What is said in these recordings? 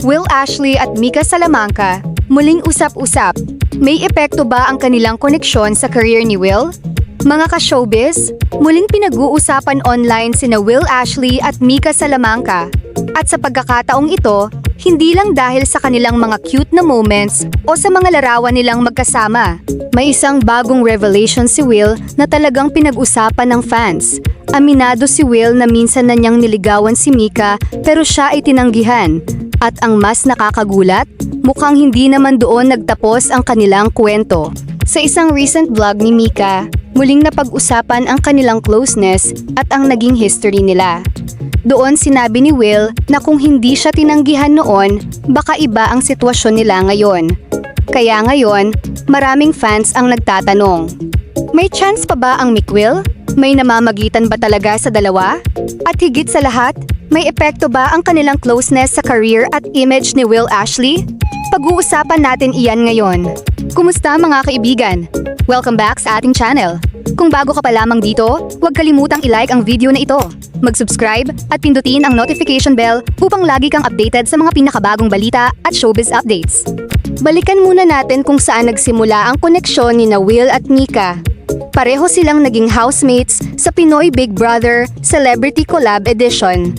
Will Ashley at Mika Salamanca, muling usap-usap. May epekto ba ang kanilang koneksyon sa career ni Will? Mga ka-showbiz, muling pinag-uusapan online sina Will Ashley at Mika Salamanca. At sa pagkakataong ito, hindi lang dahil sa kanilang mga cute na moments o sa mga larawan nilang magkasama. May isang bagong revelation si Will na talagang pinag-usapan ng fans. Aminado si Will na minsan na niyang niligawan si Mika pero siya ay tinanggihan. At ang mas nakakagulat, mukhang hindi naman doon nagtapos ang kanilang kwento. Sa isang recent vlog ni Mika, muling napag-usapan ang kanilang closeness at ang naging history nila. Doon sinabi ni Will na kung hindi siya tinanggihan noon, baka iba ang sitwasyon nila ngayon. Kaya ngayon, maraming fans ang nagtatanong. May chance pa ba ang Will? May namamagitan ba talaga sa dalawa? At higit sa lahat, may epekto ba ang kanilang closeness sa career at image ni Will Ashley? Pag-uusapan natin iyan ngayon. Kumusta mga kaibigan? Welcome back sa ating channel. Kung bago ka pa lamang dito, huwag kalimutang i-like ang video na ito. Mag-subscribe at pindutin ang notification bell upang lagi kang updated sa mga pinakabagong balita at showbiz updates. Balikan muna natin kung saan nagsimula ang koneksyon ni Will at Mika. Pareho silang naging housemates sa Pinoy Big Brother Celebrity Collab Edition.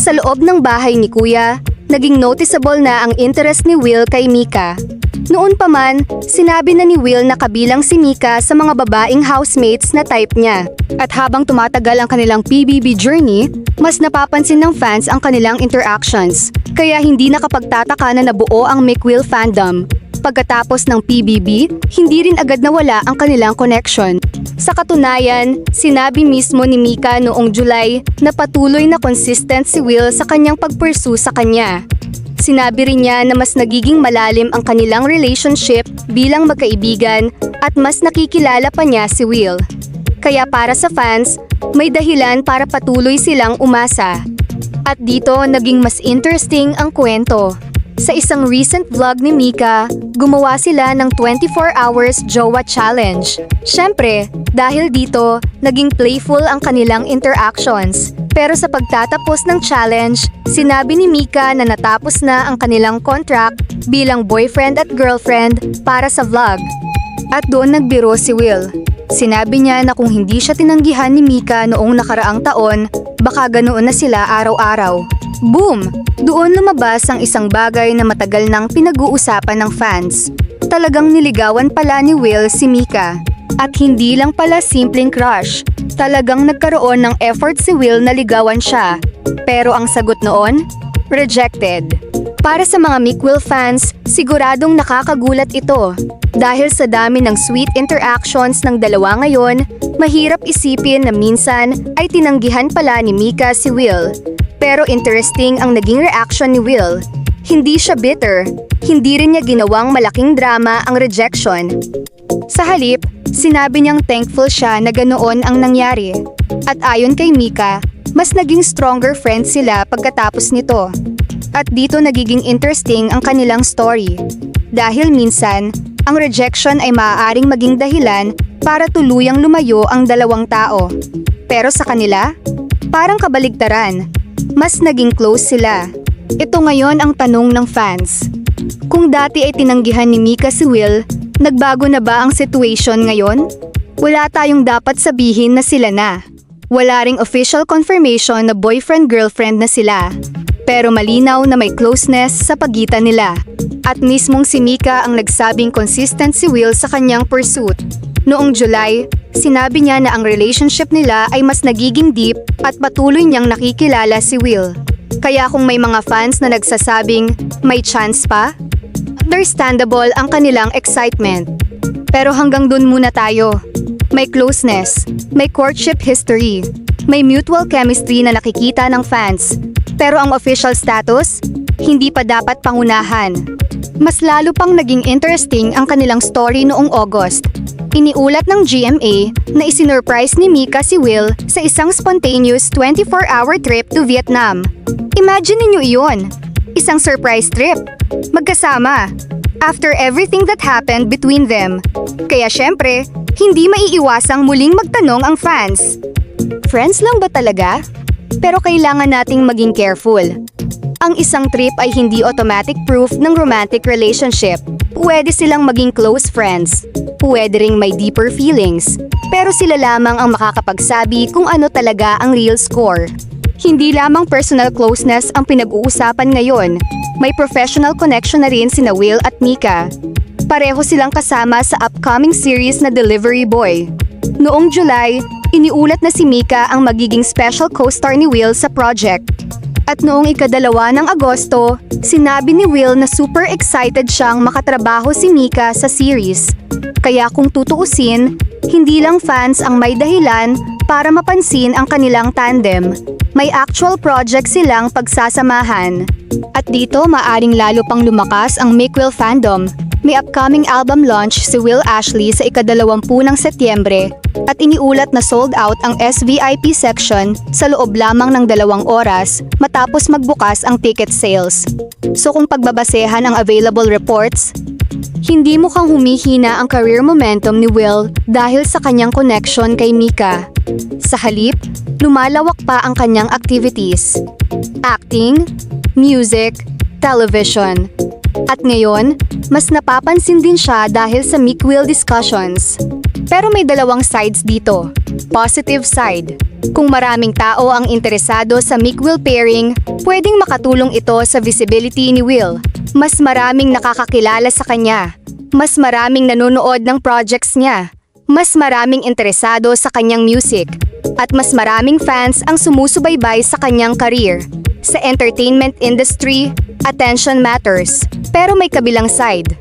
Sa loob ng bahay ni Kuya, naging noticeable na ang interest ni Will kay Mika. Noon pa man, sinabi na ni Will na kabilang si Mika sa mga babaeng housemates na type niya. At habang tumatagal ang kanilang PBB journey, mas napapansin ng fans ang kanilang interactions. Kaya hindi nakapagtataka na nabuo ang Will fandom. Pagkatapos ng PBB, hindi rin agad nawala ang kanilang connection. Sa katunayan, sinabi mismo ni Mika noong July na patuloy na consistent si Will sa kanyang pag-pursue sa kanya. Sinabi rin niya na mas nagiging malalim ang kanilang relationship bilang magkaibigan at mas nakikilala pa niya si Will. Kaya para sa fans, may dahilan para patuloy silang umasa. At dito naging mas interesting ang kwento. Sa isang recent vlog ni Mika, gumawa sila ng 24 hours Jowa Challenge. Siyempre, dahil dito, naging playful ang kanilang interactions. Pero sa pagtatapos ng challenge, sinabi ni Mika na natapos na ang kanilang contract bilang boyfriend at girlfriend para sa vlog. At doon nagbiro si Will. Sinabi niya na kung hindi siya tinanggihan ni Mika noong nakaraang taon, baka ganoon na sila araw-araw. Boom! Doon lumabas ang isang bagay na matagal nang pinag-uusapan ng fans. Talagang niligawan pala ni Will si Mika. At hindi lang pala simpleng crush. Talagang nagkaroon ng effort si Will na ligawan siya. Pero ang sagot noon? Rejected. Para sa mga Will fans, siguradong nakakagulat ito. Dahil sa dami ng sweet interactions ng dalawa ngayon, mahirap isipin na minsan ay tinanggihan pala ni Mika si Will. Pero interesting ang naging reaction ni Will. Hindi siya bitter, hindi rin niya ginawang malaking drama ang rejection. Sa halip, sinabi niyang thankful siya na ganoon ang nangyari. At ayon kay Mika, mas naging stronger friends sila pagkatapos nito. At dito nagiging interesting ang kanilang story. Dahil minsan, ang rejection ay maaaring maging dahilan para tuluyang lumayo ang dalawang tao. Pero sa kanila, parang kabaligtaran. Mas naging close sila. Ito ngayon ang tanong ng fans. Kung dati ay tinanggihan ni Mika si Will, nagbago na ba ang situation ngayon? Wala tayong dapat sabihin na sila na. Wala ring official confirmation na boyfriend-girlfriend na sila. Pero malinaw na may closeness sa pagitan nila. At mismong si Mika ang nagsabing consistent si Will sa kanyang pursuit. Noong July, sinabi niya na ang relationship nila ay mas nagiging deep at patuloy niyang nakikilala si Will. Kaya kung may mga fans na nagsasabing may chance pa, understandable ang kanilang excitement. Pero hanggang dun muna tayo. May closeness, may courtship history, may mutual chemistry na nakikita ng fans. Pero ang official status, hindi pa dapat pangunahan. Mas lalo pang naging interesting ang kanilang story noong August. Iniulat ng GMA na isinurprise ni Mika si Will sa isang spontaneous 24-hour trip to Vietnam. Imagine ninyo iyon, isang surprise trip, magkasama, after everything that happened between them. Kaya syempre, hindi maiiwasang muling magtanong ang fans. Friends lang ba talaga? Pero kailangan nating maging careful. Ang isang trip ay hindi automatic proof ng romantic relationship. Pwede silang maging close friends. Pwede ring may deeper feelings. Pero sila lamang ang makakapagsabi kung ano talaga ang real score. Hindi lamang personal closeness ang pinag-uusapan ngayon. May professional connection na rin sina Will at Mika. Pareho silang kasama sa upcoming series na Delivery Boy. Noong July, iniulat na si Mika ang magiging special co-star ni Will sa project. At noong ikadalawa ng Agosto, sinabi ni Will na super excited siyang makatrabaho si Mika sa series. Kaya kung tutuusin, hindi lang fans ang may dahilan para mapansin ang kanilang tandem. May actual project silang pagsasamahan. At dito maaring lalo pang lumakas ang Mick-Will fandom. May upcoming album launch si Will Ashley sa ika-20 ng Setyembre at iniulat na sold out ang SVIP section sa loob lamang ng 2 oras matapos magbukas ang ticket sales. So kung pagbabasehan ang available reports, hindi mukhang humihina ang career momentum ni Will dahil sa kanyang connection kay Mika. Sa halip, lumalawak pa ang kanyang activities. Acting, music, television. At ngayon, mas napapansin din siya dahil sa Mick-Will discussions. Pero may dalawang sides dito. Positive side. Kung maraming tao ang interesado sa Mick-Will pairing, pwedeng makatulong ito sa visibility ni Will. Mas maraming nakakakilala sa kanya. Mas maraming nanonood ng projects niya. Mas maraming interesado sa kanyang music. At mas maraming fans ang sumusubaybay sa kanyang career. Sa entertainment industry, attention matters. Pero may kabilang side.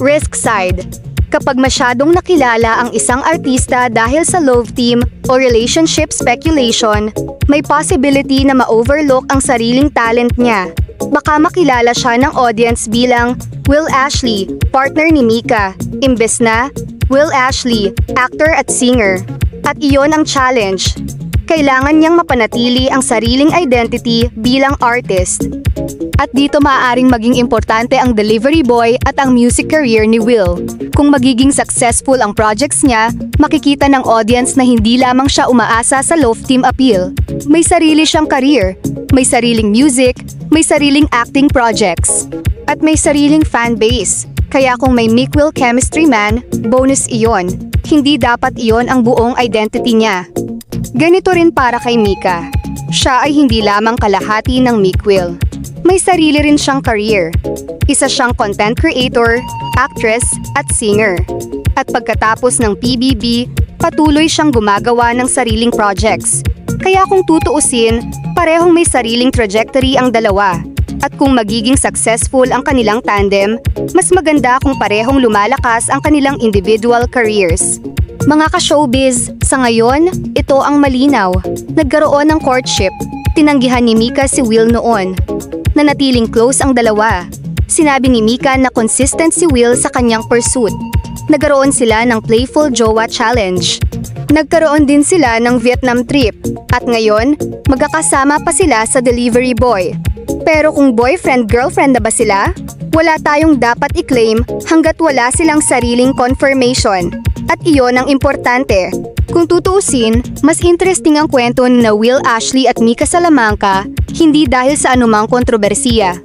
Risk side. Kapag masyadong nakilala ang isang artista dahil sa love team o relationship speculation, may possibility na ma-overlook ang sariling talent niya. Baka makilala siya ng audience bilang Will Ashley, partner ni Mika, imbes na Will Ashley, actor at singer. At iyon ang challenge. Kailangan niyang mapanatili ang sariling identity bilang artist. At dito maaaring maging importante ang Delivery Boy at ang music career ni Will. Kung magiging successful ang projects niya, makikita ng audience na hindi lamang siya umaasa sa love team appeal. May sarili siyang career, may sariling music, may sariling acting projects, at may sariling fan base. Kaya kung may Mick-Will chemistry man, bonus iyon. Hindi dapat iyon ang buong identity niya. Ganito rin para kay Mika. Siya ay hindi lamang kalahati ng Mick-Will. May sarili rin siyang career. Isa siyang content creator, actress, at singer. At pagkatapos ng PBB, patuloy siyang gumagawa ng sariling projects. Kaya kung tutuusin, parehong may sariling trajectory ang dalawa. At kung magiging successful ang kanilang tandem, mas maganda kung parehong lumalakas ang kanilang individual careers. Mga ka-showbiz, sa ngayon, ito ang malinaw. Nagkaroon ng courtship. Tinanggihan ni Mika si Will noon. Nanatiling close ang dalawa. Sinabi ni Mika na consistent si Will sa kanyang pursuit. Nagkaroon sila ng playful jowa challenge. Nagkaroon din sila ng Vietnam trip. At ngayon, magkakasama pa sila sa Delivery Boy. Pero kung boyfriend-girlfriend na ba sila? Wala tayong dapat i-claim hanggat wala silang sariling confirmation. At iyon ang importante. Kung tutuusin, mas interesting ang kwento ni na Will Ashley at Mika Salamanca, hindi dahil sa anumang kontrobersiya.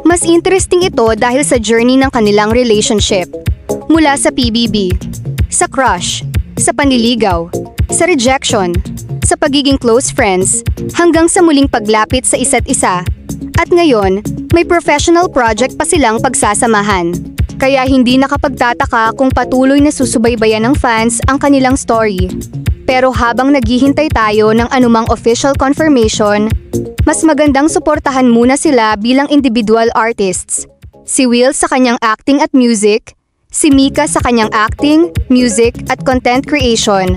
Mas interesting ito dahil sa journey ng kanilang relationship. Mula sa PBB, sa crush, sa panliligaw, sa rejection, sa pagiging close friends, hanggang sa muling paglapit sa isa't isa. At ngayon, may professional project pa silang pagsasamahan. Kaya hindi nakapagtataka kung patuloy na susubaybayan ng fans ang kanilang story. Pero habang naghihintay tayo ng anumang official confirmation, mas magandang suportahan muna sila bilang individual artists. Si Will sa kanyang acting at music, si Mika sa kanyang acting, music at content creation.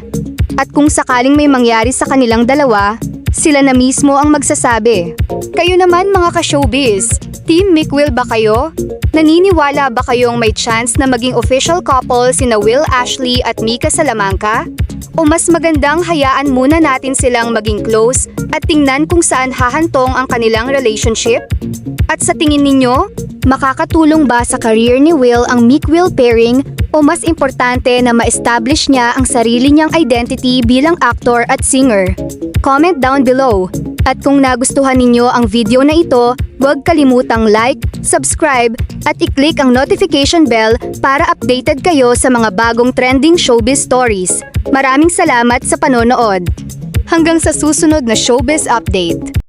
At kung sakaling may mangyari sa kanilang dalawa, sila na mismo ang magsasabi. Kayo naman mga ka-showbiz, Team Mick-Will ba kayo? Naniniwala ba kayong may chance na maging official couple sina Will Ashley at Mika Salamanca? O mas magandang hayaan muna natin silang maging close at tingnan kung saan hahantong ang kanilang relationship? At sa tingin ninyo, makakatulong ba sa career ni Will ang Mick-Will pairing O mas importante na ma-establish niya ang sarili niyang identity bilang actor at singer? Comment down below. At kung nagustuhan ninyo ang video na ito, huwag kalimutang like, subscribe, at i-click ang notification bell para updated kayo sa mga bagong trending showbiz stories. Maraming salamat sa panonood. Hanggang sa susunod na showbiz update.